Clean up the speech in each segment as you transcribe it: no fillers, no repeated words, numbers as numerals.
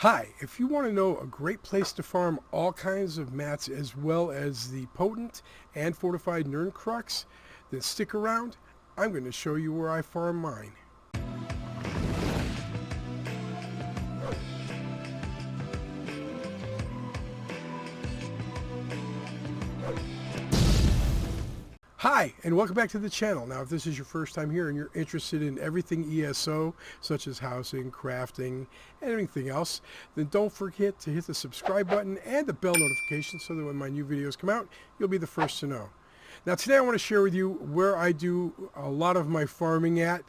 Hi, if you want to know a great place to farm all kinds of mats as well as the Potent and Fortified Nirncrux, then stick around. I'm going to show you where I farm mine. Hi, and welcome back to the channel. Now, if this is your first time here and you're interested in everything ESO, such as housing, crafting, and anything else, then don't forget to hit the subscribe button and the bell notification so that when my new videos come out, you'll be the first to know. Now, today I want to share with you where I do a lot of my farming at.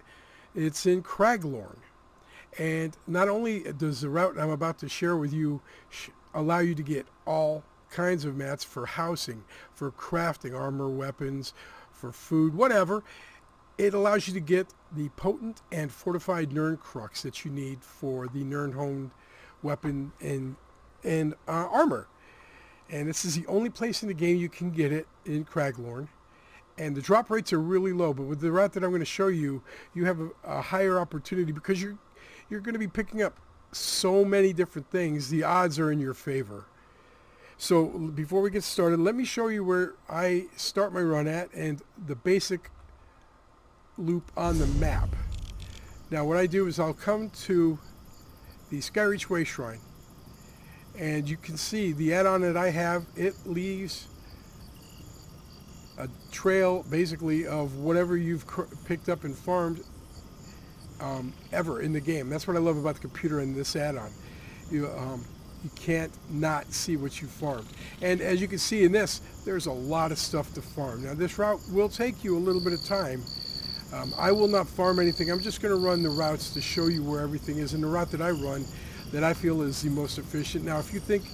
It's in Craglorn. And not only does the route I'm about to share with you allow you to get all kinds of mats for housing, for crafting, armor, weapons, for food, whatever. It allows you to get the Potent and Fortified Nirncrux that you need for the Nirn-honed weapon and armor. And this is the only place in the game you can get it in Craglorn. And the drop rates are really low, but with the route that I'm going to show you, you have a higher opportunity because you're going to be picking up so many different things. The odds are in your favor. So before we get started, let me show you where I start my run at and the basic loop on the map. Now what I do is I'll come to the Skyreach Way Shrine, and you can see the add-on that I have. It leaves a trail basically of whatever you've picked up and farmed ever in the game. That's what I love about the computer and this add-on. You can't not see what you farmed. And as you can see in this, there's a lot of stuff to farm. Now this route will take you a little bit of time. I will not farm anything. I'm just going to run the routes to show you where everything is. And the route that I run that I feel is the most efficient. Now if you think,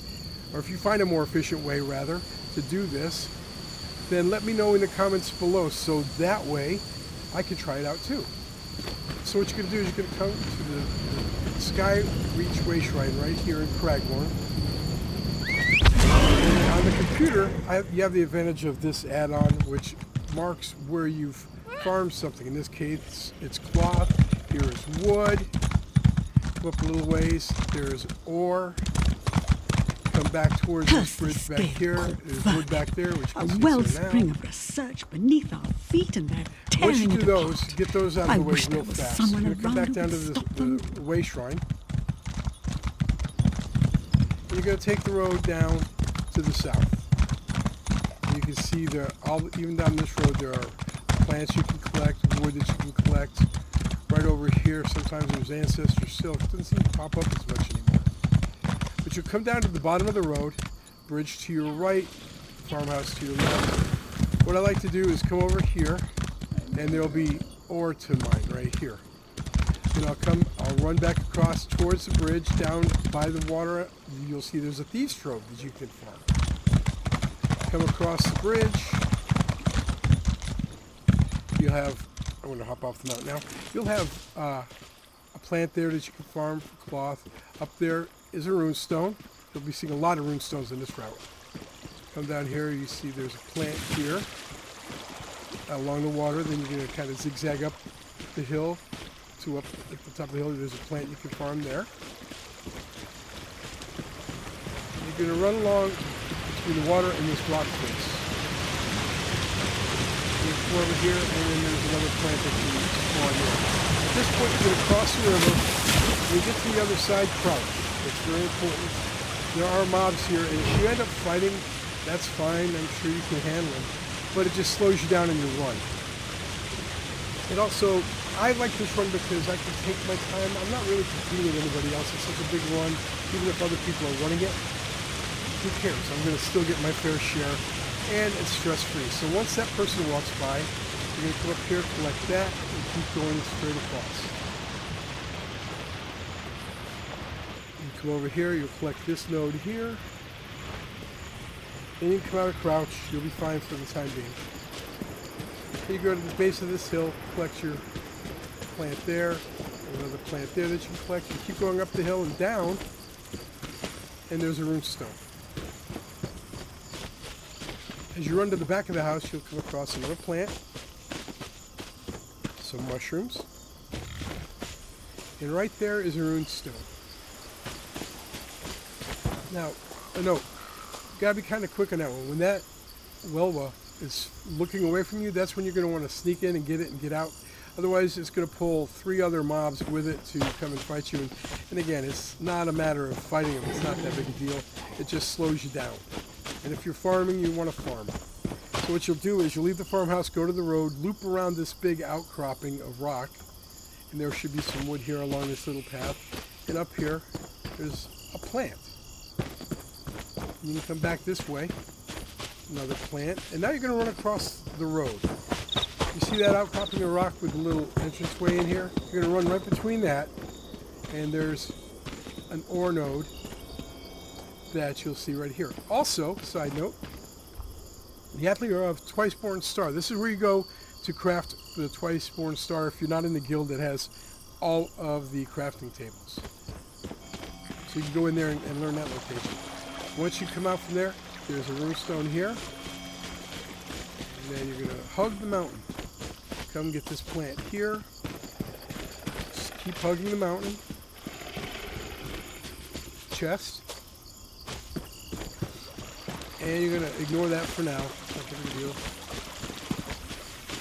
or if you find a more efficient way rather, to do this, then let me know in the comments below so that way I can try it out too. So what you're going to do is you're going to come to the Skyreach Way Shrine right here in Craglorn. And on the computer, you have the advantage of this add-on, which marks where you've farmed something. In this case, it's cloth. Here is wood. Go up a little ways. There's ore. Come back towards this bridge back here. There's wood back there, which a wellspring of research beneath our feet, and they're tearing Once you do it those, apart. get those out of the way real fast. You're Someone going to come back around down to who would stop them. the way shrine. And you're going to take the road down to the south. And you can see there, even down this road, there are plants you can collect, wood that you can collect. Right over here, sometimes there's ancestor silk. It doesn't seem to pop up as much anymore. But you'll come down to the bottom of the road, bridge to your right, farmhouse to your left. What I like to do is come over here, and there'll be ore to mine right here. Then I'll run back across towards the bridge down by the water. You'll see there's a thieves' trove that you can farm. Come across the bridge. You'll have, I'm going to hop off the mountain now. You'll have a plant there that you can farm for cloth. Up there is a runestone. You'll be seeing a lot of runestones in this route. Come down here, you see there's a plant here along the water. Then you're going to kind of zigzag up the hill to up at the top of the hill. There's a plant you can farm there. You're going to run along between the water and this rock face. You come over here, and then there's another plant that you spawn here. At this point, you're going to cross the river. When you get to the other side, crouch. It's very important. There are mobs here, and if you end up fighting, that's fine. I'm sure you can handle them. But it just slows you down in your run. And also, I like this run because I can take my time. I'm not really competing with anybody else. It's such a big run. Even if other people are running it, who cares? I'm going to still get my fair share. And it's stress-free. So once that person walks by, you're going to come up here, collect that, and keep going straight across. Come over here, you'll collect this node here. Then you come out of crouch, you'll be fine for the time being. Then you go to the base of this hill, collect your plant there, another plant there that you can collect. You keep going up the hill and down, and there's a runestone. As you run to the back of the house, you'll come across another plant, some mushrooms, and right there is a runestone. Now, a note. Gotta be kind of quick on that one. When that Welwa is looking away from you, that's when you're going to want to sneak in and get it and get out. Otherwise, it's going to pull 3 other mobs with it to come and fight you. And again, it's not a matter of fighting them. It's not that big a deal. It just slows you down. And if you're farming, you want to farm. So what you'll do is you'll leave the farmhouse, go to the road, loop around this big outcropping of rock. And there should be some wood here along this little path. And up here, there's a plant. And you can come back this way. Another plant. And now you're going to run across the road. You see that outcropping of rock with the little entranceway in here? You're going to run right between that. And there's an ore node that you'll see right here. Also, side note, the athlete of Twice-Born Star. This is where you go to craft the Twice-Born Star if you're not in the guild that has all of the crafting tables. So you can go in there and learn that location. Once you come out from there, there's a runestone here. And then you're going to hug the mountain. Come get this plant here. Just keep hugging the mountain. Chest. And you're going to ignore that for now. It's not a big deal.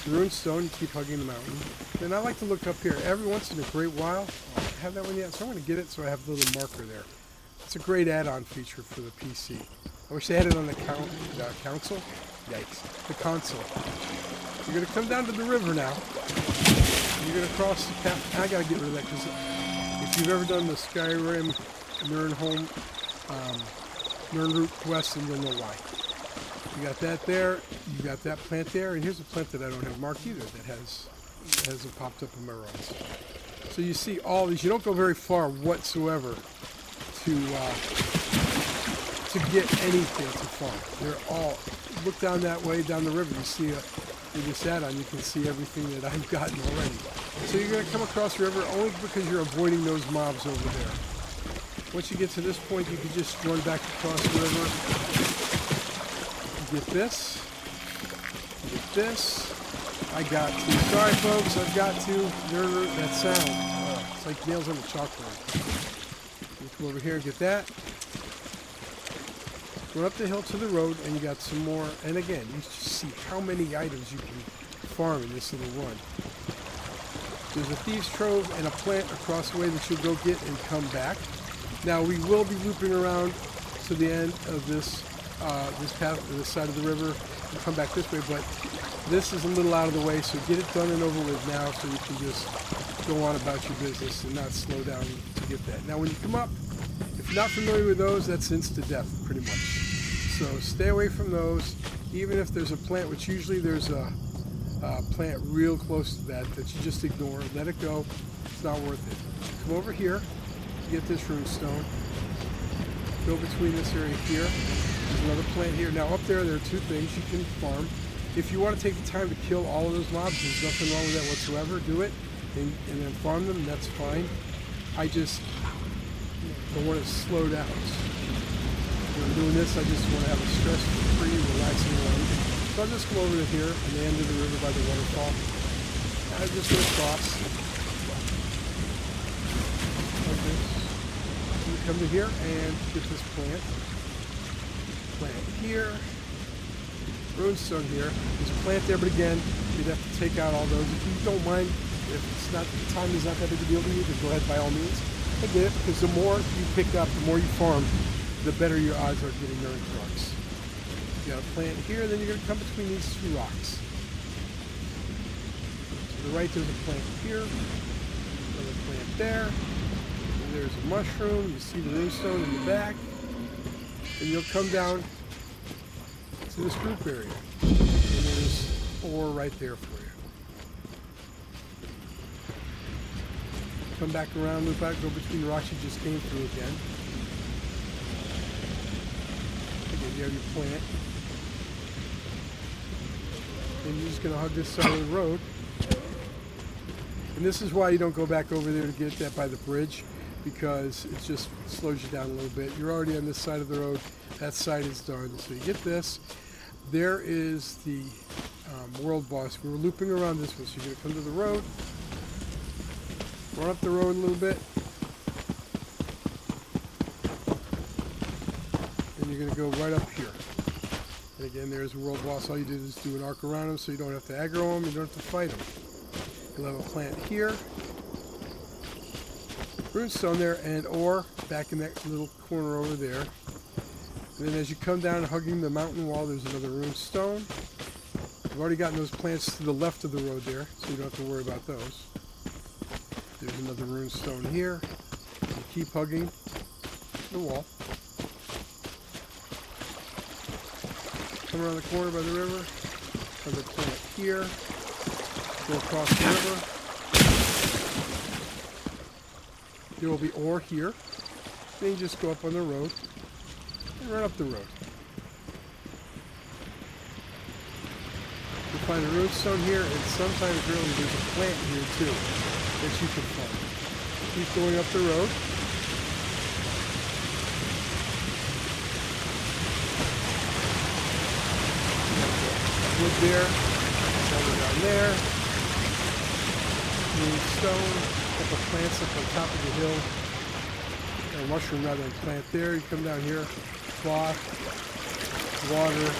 The runestone, you keep hugging the mountain. Then I like to look up here every once in a great while. Oh, I have that one yet, so I'm going to get it so I have a little marker there. It's a great add-on feature for the PC. I wish they had it on the console. Yikes. The console. You're going to come down to the river now. You're going to cross the path. I got to get rid of that because if you've ever done the Skyrim Nirncrux quest, then you'll know why. You got that there. You got that plant there. And here's a plant that I don't have marked either that hasn't popped up in my runs. So you see all these. You don't go very far whatsoever to get anything to farm. They're all, look down that way, down the river, you see with this add-on, you can see everything that I've gotten already. So you're going to come across the river only because you're avoiding those mobs over there. Once you get to this point, you can just run back across the river. Get this. Get this. I got to. Sorry, folks, I've got to. That sound. It's like nails on the chalkboard. Come over here and get that. Run up the hill to the road, and you got some more. And again, you see how many items you can farm in this little run. There's a thieves' trove and a plant across the way that you'll go get and come back. Now we will be looping around to the end of this path, this side of the river, and come back this way. But this is a little out of the way, so get it done and over with now, so you can just go on about your business and not slow down to get that. Now when you come up, if you're not familiar with those, that's insta-death pretty much. So stay away from those, even if there's a plant, which usually there's a plant real close to that you just ignore, let it go, it's not worth it. Come over here, get this runestone, go between this area here, there's another plant here. Now up there are 2 things you can farm. If you want to take the time to kill all of those mobs, there's nothing wrong with that whatsoever, do it. And then farm them, that's fine. I just don't want to slow down. When I'm doing this, I just want to have a stress-free, relaxing run. So I'll just come over to here, and the end of the river by the waterfall. I'm just going to cross. Like this. You come to here and get this plant. Plant here. Runestone here. There's a plant there, but again, you'd have to take out all those. If you don't mind, if it's not, time is not that big a deal to you, then go ahead by all means. I get it, because the more you pick up, the more you farm, the better your odds are of getting Nirncrux. You got a plant here, then you're going to come between these 2 rocks. To the right, there's a plant here, another plant there, and there's a mushroom. You see the runestone in the back, and you'll come down to this group area, and there's ore right there for you. Come back around, loop back, go between the rocks you just came through again. Again, you have your plant. And you're just going to hug this side of the road. And this is why you don't go back over there to get that by the bridge, because it just slows you down a little bit. You're already on this side of the road. That side is done. So you get this. There is the world boss. We were looping around this one, so you're going to come to the road. Run up the road a little bit. you're going to go right up here. And again, there's a world boss. All you do is do an arc around him, so you don't have to aggro him, you don't have to fight him. You'll have a plant here, runestone there, and ore back in that little corner over there. And then as you come down hugging the mountain wall, there's another runestone. I've already gotten those plants to the left of the road there, so you don't have to worry about those. There's another runestone here. You keep hugging the wall. Come around the corner by the river. Another plant here. Go across the river. There will be ore here. Then you just go up on the road and run up the road. You find a runestone here, and sometimes really there's a plant here too that you can find. Keep going up the road. Wood there, another down there. Stone, a couple plants up on top of the hill. A mushroom rather than plant there. You come down here, cloth, water.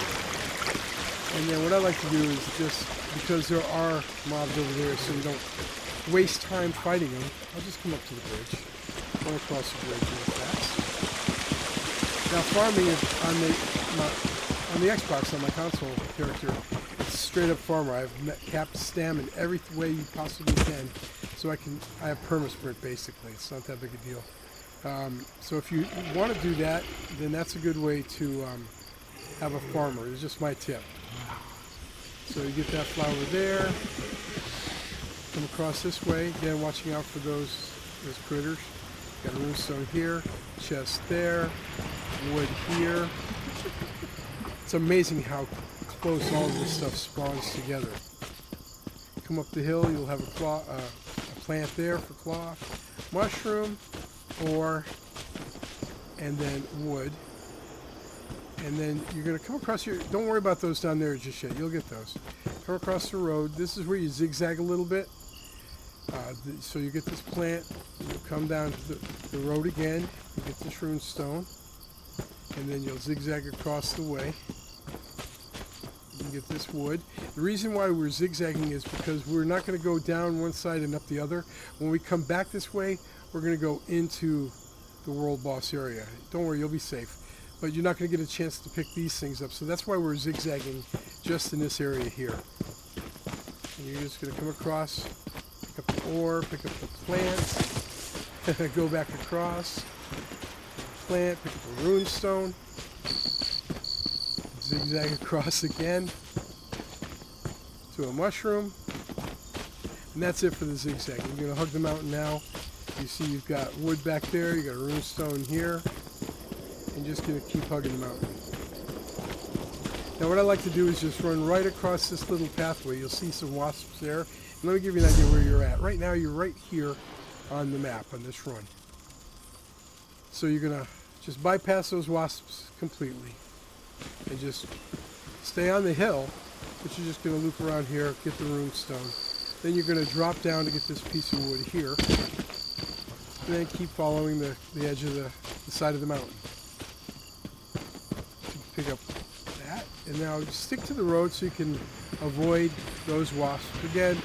And then what I like to do is just, because there are mobs over there, so you don't waste time fighting them, I'll just come up to the bridge. Run across the bridge real fast. Now farming is on the Xbox, on my console character, it's straight up farmer. I've capped stam in every way you possibly can, so I have perma-sprint basically. It's not that big a deal. So if you want to do that, then that's a good way to have a farmer. It's just my tip. So you get that flower there, come across this way, again watching out for those critters. Got a runestone here, chest there, wood here. It's amazing how close all of this stuff spawns together. Come up the hill, you'll have a plant there for cloth, mushroom, ore, and then wood. And then you're going to come across here. Don't worry about those down there just yet. You'll get those. Come across the road. This is where you zigzag a little bit. So you get this plant. You'll come down to the road again. You get this runestone. And then you'll zigzag across the way. You get this wood. The reason why we're zigzagging is because we're not going to go down one side and up the other. When we come back this way, we're going to go into the world boss area. Don't worry, you'll be safe. But you're not going to get a chance to pick these things up. So that's why we're zigzagging just in this area here. And you're just going to come across, pick up the ore, pick up the plant, go back across, plant, pick up the runestone, zigzag across again to a mushroom. And that's it for the zigzag. You're going to hug the mountain now. You see you've got wood back there, you got a runestone here. And just going to keep hugging the mountain. Now what I like to do is just run right across this little pathway. You'll see some wasps there. And let me give you an idea where you're at. Right now you're right here on the map on this run. So you're going to just bypass those wasps completely. And just stay on the hill. But you're just going to loop around here, get the runestone. Then you're going to drop down to get this piece of wood here. And then keep following the edge of the side of the mountain. Pick up that, and now stick to the road so you can avoid those wasps. Again,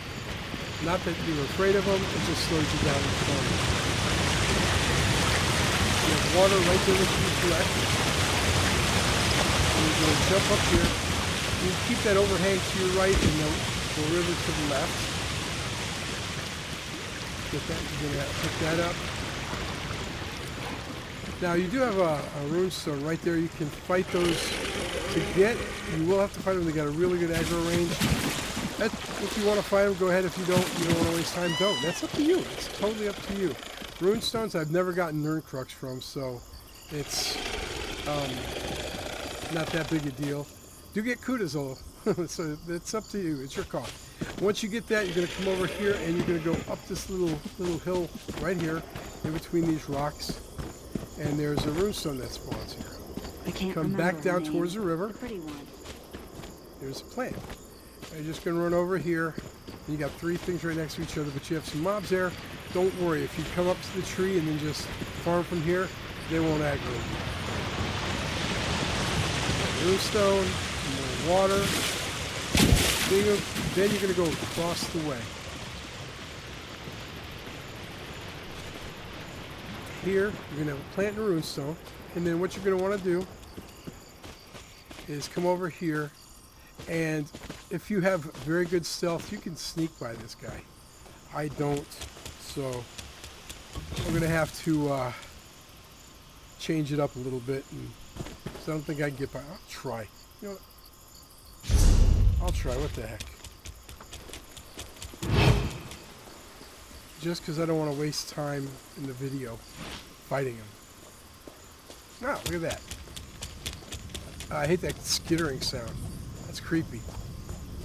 not that you're afraid of them, it just slows you down and slows you. You have water right there that you can collect. And you're going to jump up here. You keep that overhang to your right and the river to the left. Get that, you're going to pick that up. Now you do have a runestone right there. You can fight those to get. You will have to fight them. They got a really good aggro range. If you want to fight them, go ahead. If you don't want to waste time, don't. That's up to you. It's totally up to you. Runestones I've never gotten Nirncrux from, so it's not that big a deal. Do get kudas though, so it's up to you. It's your call. Once you get that, you're going to come over here and you're going to go up this little hill right here in between these rocks. And there's a runestone that spawns here. I can't Come back down towards the river. The pretty one. There's a plant. You're just going to run over here. And you got three things right next to each other, but you have some mobs there. Don't worry. If you come up to the tree and then just farm from here, they won't aggro you. Runestone, some more water. Then you're going to go across the way. Here, you're going to plant a runestone. And then what you're going to want to do is come over here. And if you have very good stealth, you can sneak by this guy. I don't. So I'm going to have to change it up a little bit. And so I don't think I can get by. I'll try. You know what? I'll try. What the heck? Just because I don't want to waste time in the video fighting him. Wow, look at that. I hate that skittering sound. That's creepy.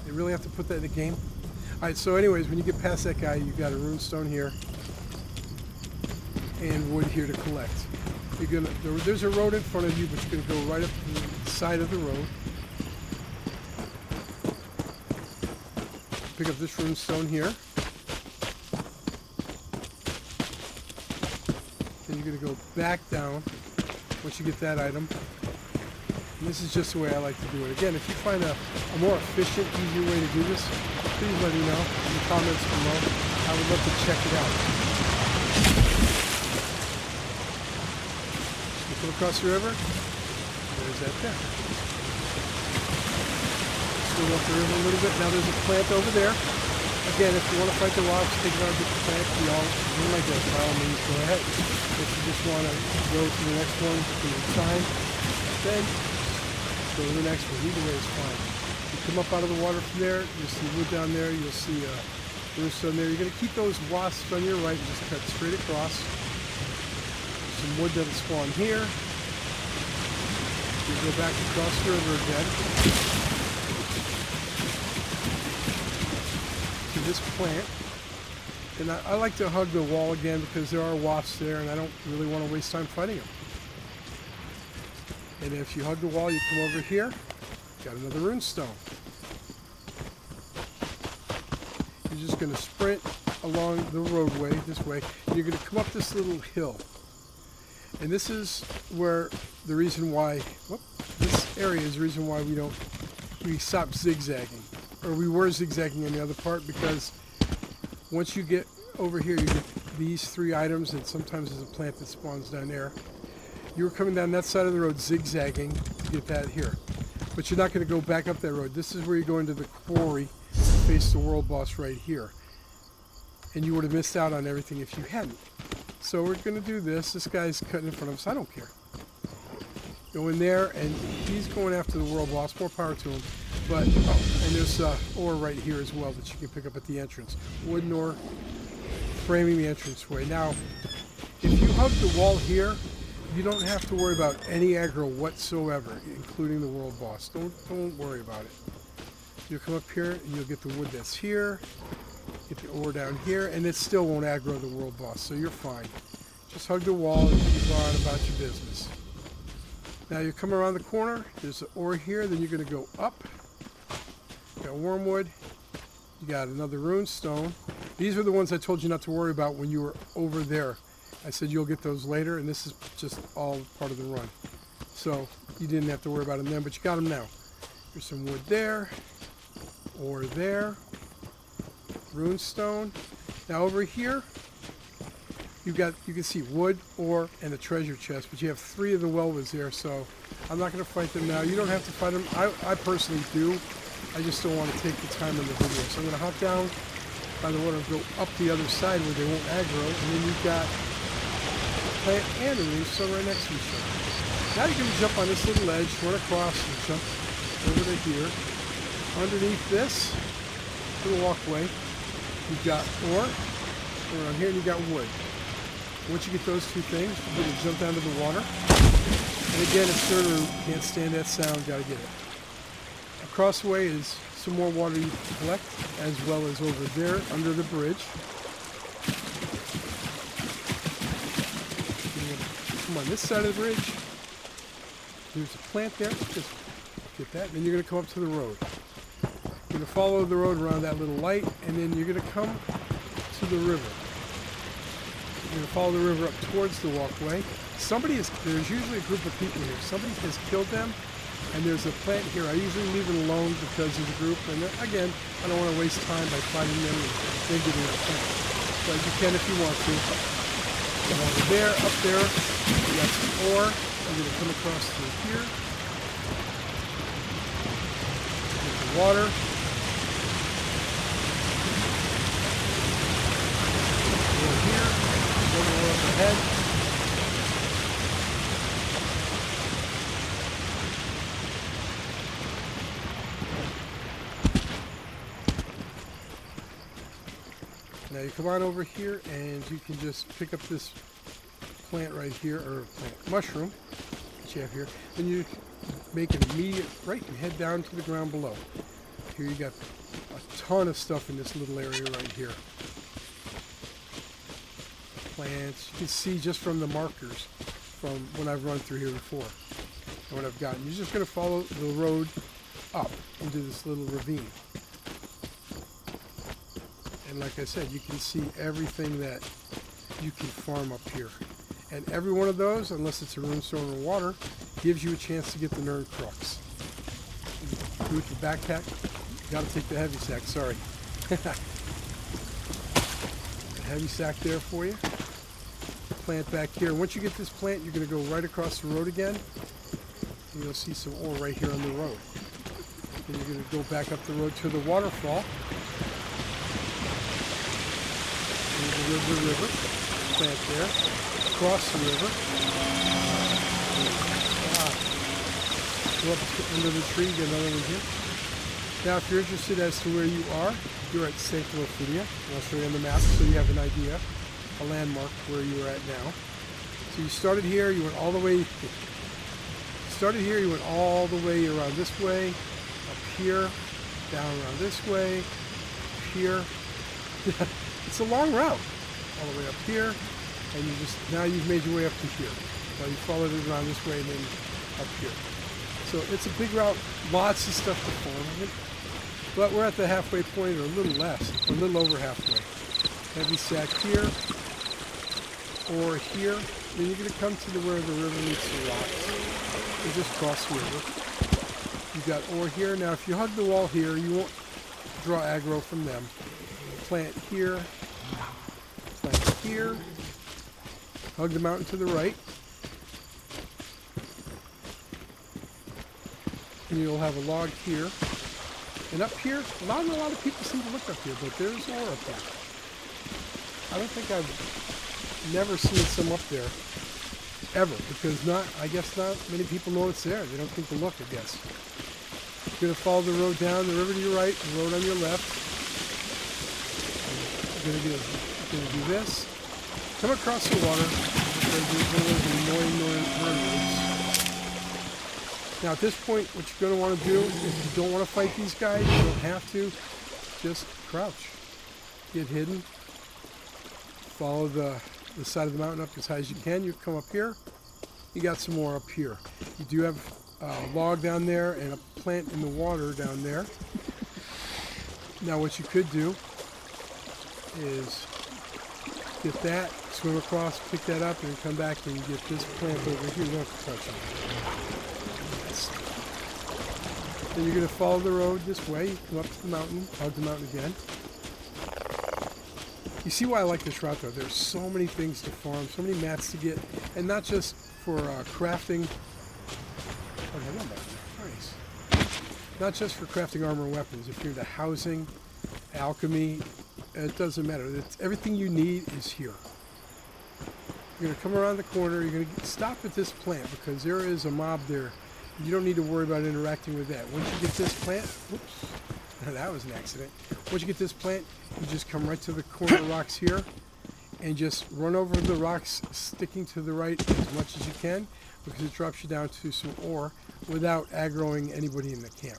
They really have to put that in the game? Alright, so anyways, when you get past that guy, you've got a runestone here and wood here to collect. There's a road in front of you, but you're going to go right up the side of the road. Pick up this runestone here. Then you're going to go back down once you get that item. And this is just the way I like to do it. Again, if you find a more efficient, easier way to do this, please let me know in the comments below. I would love to check it out. You come across the river, there's that there. Swim up the river a little bit. Now there's a plant over there. Again, if you want to fight the rocks, take it out, get the plant, you all do like that, by all means, go ahead. If you just want to go to the next one for your time, then go to the next one. Either way is fine. You come up out of the water from there, you'll see wood down there, you'll see runestone there. You're going to keep those wasps on your right and just cut straight across. Some wood that'll spawn here. You go back across the river again to this plant. And I like to hug the wall again because there are wasps there and I don't really want to waste time fighting them. And if you hug the wall, you come over here, got another runestone. You're just going to sprint along the roadway this way. And you're going to come up this little hill. And this is where the reason why, this area is the reason why we stopped zigzagging. Or we were zigzagging in the other part because once you get over here, you get these three items, and sometimes there's a plant that spawns down there. You were coming down that side of the road zigzagging to get that here. But you're not going to go back up that road. This is where you go into the quarry and face the world boss right here. And you would have missed out on everything if you hadn't. So we're going to do this. This guy's cutting in front of us. I don't care. Go in there, and he's going after the world boss. More power to him. But, and there's ore right here as well that you can pick up at the entrance. Wood and ore framing the entranceway. Now, if you hug the wall here, you don't have to worry about any aggro whatsoever, including the world boss. Don't worry about it. You'll come up here and you'll get the wood that's here, get the ore down here, and it still won't aggro the world boss, so you're fine. Just hug the wall and keep on about your business. Now you come around the corner, there's the ore here, then you're going to go up. You got wormwood, you got another runestone. These are the ones I told you not to worry about when you were over there. I said you'll get those later, and this is just all part of the run. So you didn't have to worry about them then, but you got them now. There's some wood there, ore there, runestone. Now over here, you can see wood, ore, and a treasure chest, but you have three of the wellwoods there, so I'm not going to fight them now. You don't have to fight them. I personally do. I just don't want to take the time in the video. So I'm going to hop down by the water and go up the other side where they won't aggro, and then you've got plant and a runestone right next to each other. Now you can jump on this little ledge, run across, and jump over to here. Underneath this little walkway, you've got ore, around here, and you've got wood. Once you get those two things, you're going to jump down to the water. And again, it's Sturru. Can't stand that sound, gotta get it. Across the way is some more water you can collect, as well as over there under the bridge. Come on this side of the bridge. There's a plant there. Just get that. And then you're going to come up to the road. You're going to follow the road around that little light, and then you're going to come to the river. You're going to follow the river up towards the walkway. There's usually a group of people here. Somebody has killed them, And there's a plant here. I usually leave it alone because of the group. And again, I don't want to waste time by fighting them and then getting a plant. But you can if you want to. Come over there, up there. We got some ore. I'm going to come across through here. Get the water. Over here. Over up ahead. Now you come on over here and you can just pick up this plant right here, or plant mushroom that you have here. Then you make an immediate right and head down to the ground below. Here you got a ton of stuff in this little area right here. Plants. You can see just from the markers from when I've run through here before and what I've gotten. You're just going to follow the road up into this little ravine. And like I said, you can see everything that you can farm up here. And every one of those, unless it's a runestone or water, gives you a chance to get the Nirncrux. Do it with your backpack. You gotta take the heavy sack, sorry. The heavy sack there for you. Plant back here. Once you get this plant, you're gonna go right across the road again. And you'll see some ore right here on the road. Then you're gonna go back up the road to the waterfall. The river, plant there, cross the river, go up under the tree, get another one here. Now if you're interested as to where you are, you're at Sanctum Ophidia, and I'll show you on the map so you have an idea, a landmark where you're at now. So you started here, you went all the way, around this way, up here, down around this way, up here. It's a long route, all the way up here, and now you've made your way up to here. Now you followed it around this way and then up here. So it's a big route, lots of stuff to farm. But we're at the halfway point, or a little less, a little over halfway. Heavy sack here, or here. Then you're going to come to where the river meets the rocks. You just cross the river. You've got ore here. Now if you hug the wall here, you won't draw aggro from them. Plant here, plant here, hug the mountain to the right, and you'll have a log here. And up here, not a lot of people seem to look up here, but there's ore up there. I don't think I've never seen some up there, ever, because I guess not many people know it's there. They don't think to look, I guess. You're going to follow the road down, the river to your right, the road on your left. You're going to do this. Come across the water. There's one of those annoying mermaids. Now at this point, what you're going to want to do, if you don't want to fight these guys, you don't have to, just crouch. Get hidden. Follow the side of the mountain up as high as you can. You come up here. You got some more up here. You do have a log down there and a plant in the water down there. Now what you could do is get that, swim across, pick that up, and come back and get this plant over here. You don't have to touch it. Then you're going to follow the road this way. You come up to the mountain, hug the mountain again. You see why I like this route though. There's so many things to farm, so many mats to get, and not just for crafting. Oh, no, nice. Not just for crafting armor and weapons. If you're into housing, alchemy, it doesn't matter. Everything you need is here. You're going to come around the corner. You're going to stop at this plant because there is a mob there. You don't need to worry about interacting with that. Once you get this plant, whoops, that was an accident. Once you get this plant, you just come right to the corner of the rocks here and just run over the rocks, sticking to the right as much as you can because it drops you down to some ore without aggroing anybody in the camp.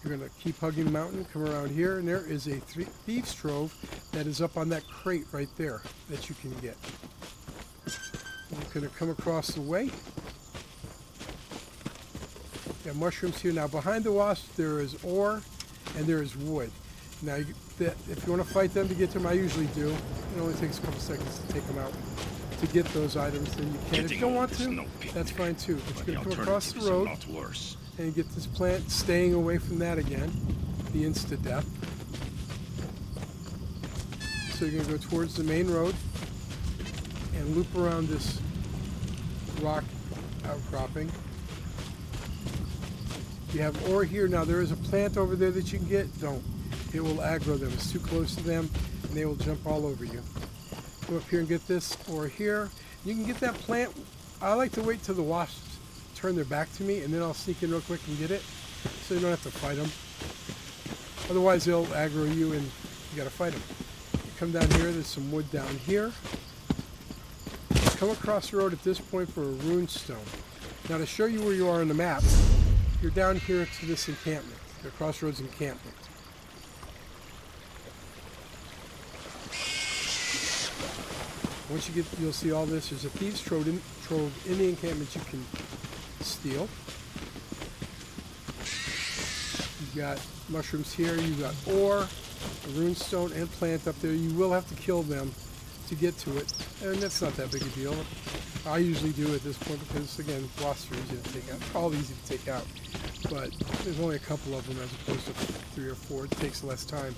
You're going to keep hugging the mountain, come around here, and there is a thieves trove that is up on that crate right there that you can get. You're going to come across the way. You have mushrooms here. Now behind the wasp there is ore and there is wood. Now if you want to fight them to get to them, I usually do. It only takes a couple seconds to take them out. to get those items, then you can. If you don't want to, that's fine too. But you're going to come across the road and get this plant, staying away from that again, the insta-death. So you're going to go towards the main road and loop around this rock outcropping. You have ore here. Now there is a plant over there that you can get. Don't. It will aggro them. It's too close to them and they will jump all over you. Come up here and get this ore here. You can get that plant. I like to wait till the wasps turn their back to me and then I'll sneak in real quick and get it so you don't have to fight them. Otherwise they'll aggro you and you got to fight them. Come down here, there's some wood down here. Come across the road at this point for a rune stone. Now to show you where you are on the map, you're down here to this encampment, the Crossroads encampment. Once you get, you'll see all this. There's a thieves trove in the encampment you can steal. You've got mushrooms here, you've got ore, a rune stone and plant up there. You will have to kill them to get to it, and that's not that big a deal. I usually do at this point because, again, wasps are easy to take out. All easy to take out, but there's only a couple of them as opposed to 3 or 4. It takes less time.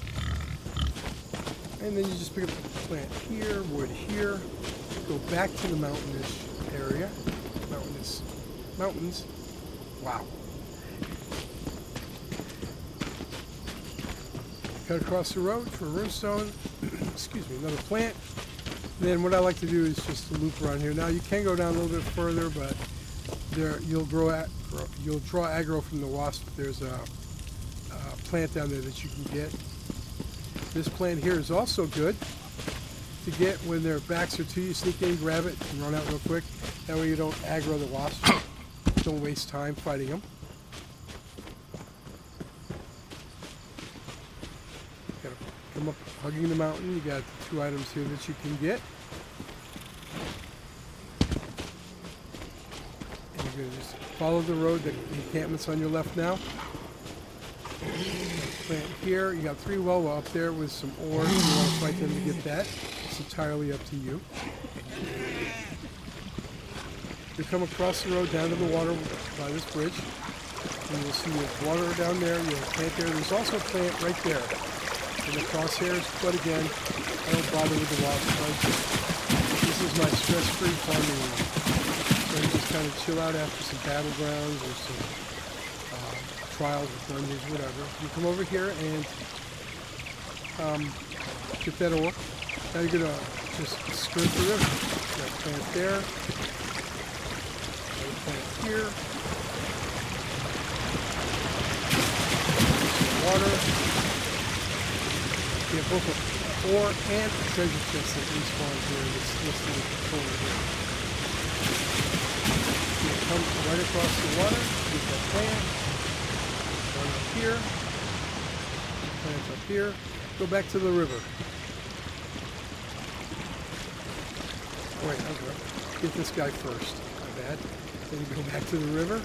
And then you just pick up the plant here, wood here, go back to the mountainous area. Mountains. Wow. Cut across the road for a runestone, excuse me, another plant. And then what I like to do is just to loop around here. Now you can go down a little bit further, but there you'll draw aggro from the wasp. There's a plant down there that you can get. This plant here is also good to get when their backs are to you. Sneak in, grab it, and run out real quick. That way you don't aggro the wasp. Don't waste time fighting them. Gotta come up hugging the mountain. You got 2 items here that you can get. And you're going to just follow the road. The encampment's on your left now. Plant here. You got 3 Welwa up there with some ore. You want to fight them to get that. It's entirely up to you. You come across the road down to the water by this bridge. And you'll see there's water down there. You have a plant there. There's also a plant right there in the crosshairs. But again, I don't bother with the wasp. This is my stress-free farming room. So I just kind of chill out after some battlegrounds or some trials or dungeons, whatever. You come over here and get that ore. Now you're going to just skirt the river. Got a plant there. Another plant here. Water. You have both an ore and a treasure chest that respawn here in this little corner here. You come right across the water, get that plant. One up here. Plants up here. Go back to the river. Wait, okay. Get this guy first. My bad. Then you go back to the river.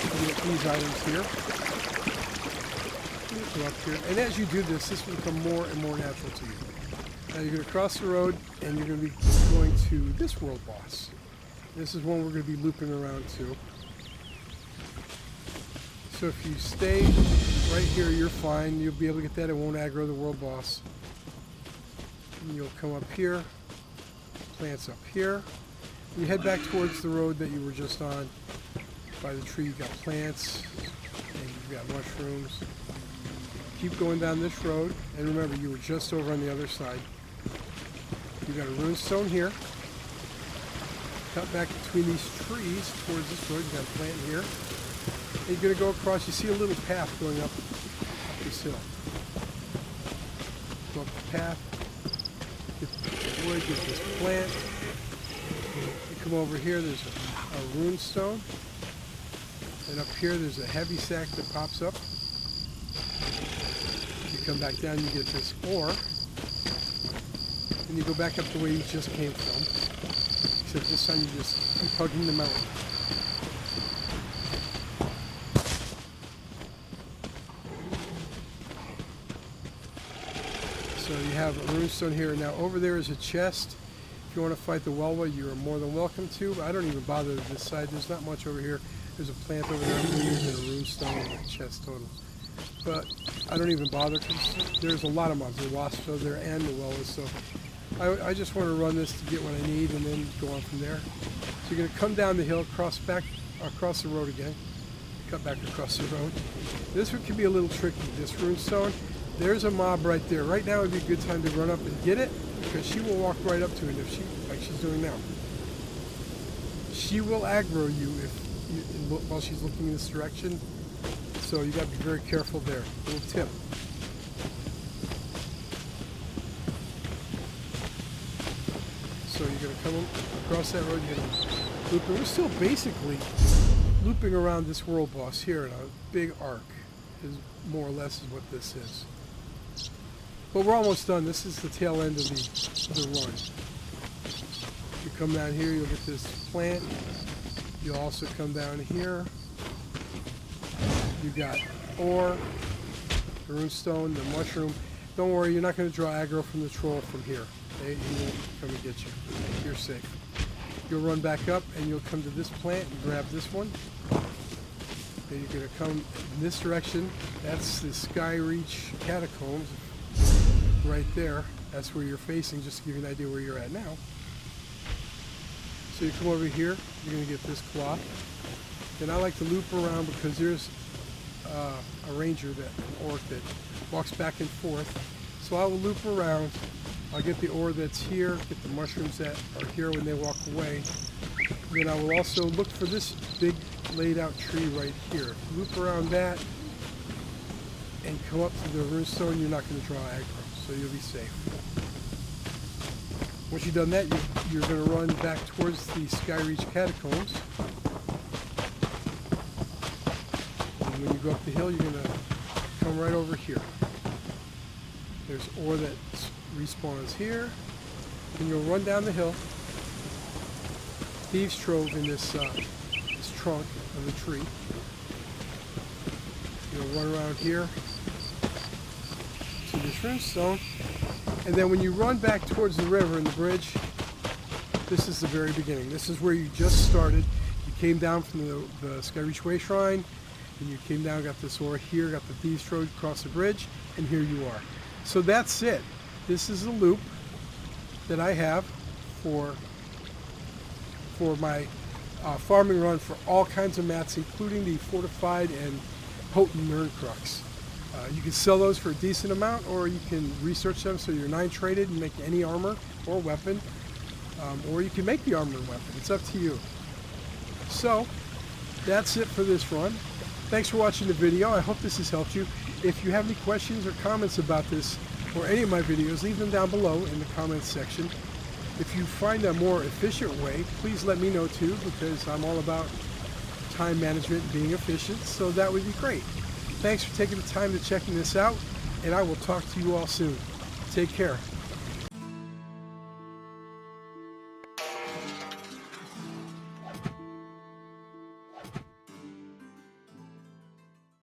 You get these items here. You go up here. And as you do this, this will become more and more natural to you. Now you're going to cross the road and you're going to be going to this world boss. This is one we're going to be looping around to. So if you stay right here, you're fine. You'll be able to get that. It won't aggro the world boss. And you'll come up here. Plants up here. You head back towards the road that you were just on. By the tree, you got plants, and you've got mushrooms. Keep going down this road, and remember, you were just over on the other side. You got a rune stone here. Cut back between these trees towards this road. You got a plant here. And you're going to go across. You see a little path going up this hill. Go up the path. Get the wood, get this plant. You come over here, there's a rune stone. And up here, there's a heavy sack that pops up. You come back down, you get this ore. And you go back up the way you just came from. Except this time you just keep hugging the mountain. So you have a rune stone here. Now over there is a chest. If If you want to fight the Welwa, you are more than welcome to. I don't even bother this side. There's not much over here. There's a plant over there, and a rune stone and a chest total. But I don't even bother because there's a lot of mobs. The wasps over there and the Welwas. So I just want to run this to get what I need and then go on from there. So you're going to come down the hill, cross the road again, cut back across the road. This one can be a little tricky. This rune stone, there's a mob right there. Right now would be a good time to run up and get it because she will walk right up to it if she, like she's doing now. She will aggro you while she's looking in this direction. So you got to be very careful there. A little tip. So you're going to come across that road, you're going to loop, and we're still basically looping around this world boss here in a big arc, is more or less is what this is. But we're almost done. This is the tail end of the run. You come down here, you'll get this plant. You'll also come down here. You got ore, the rune stone, the mushroom. Don't worry, you're not going to draw aggro from the troll from here. He won't come and get you. You're safe. You'll run back up and you'll come to this plant and grab this one. Then you're going to come in this direction. That's the Skyreach catacombs right there. That's where you're facing, just to give you an idea where you're at now. So you come over here, you're going to get this cloth. Then I like to loop around because there's a ranger, an orc that walks back and forth. So I will loop around. I'll get the ore that's here, get the mushrooms that are here when they walk away. Then I will also look for this big laid out tree right here. Loop around that and come up to the runestone. You're not going to draw aggro, so you'll be safe. Once you've done that, you're going to run back towards the Skyreach catacombs. And when you go up the hill, you're going to come right over here. There's ore that respawns here, and you'll run down the hill. Thieves' Trove in this trunk of the tree. You'll run around here to this runestone, and then when you run back towards the river and the bridge, this is the very beginning. This is where you just started. You came down from the Skyreach Way Shrine, and you came down, got this ore here, got the Thieves' Trove, across the bridge, and here you are. So that's it. This is a loop that I have for my farming run for all kinds of mats, including the Fortified and Potent Nirncrux. You can sell those for a decent amount, or you can research them so you're 9 traded and make any armor or weapon, or you can make the armor and weapon. It's up to you. So that's it for this run. Thanks for watching the video. I hope this has helped you. If you have any questions or comments about this or any of my videos, leave them down below in the comments section. If you find a more efficient way, please let me know too, because I'm all about time management and being efficient, so that would be great. Thanks for taking the time to checking this out, and I will talk to you all soon. Take care.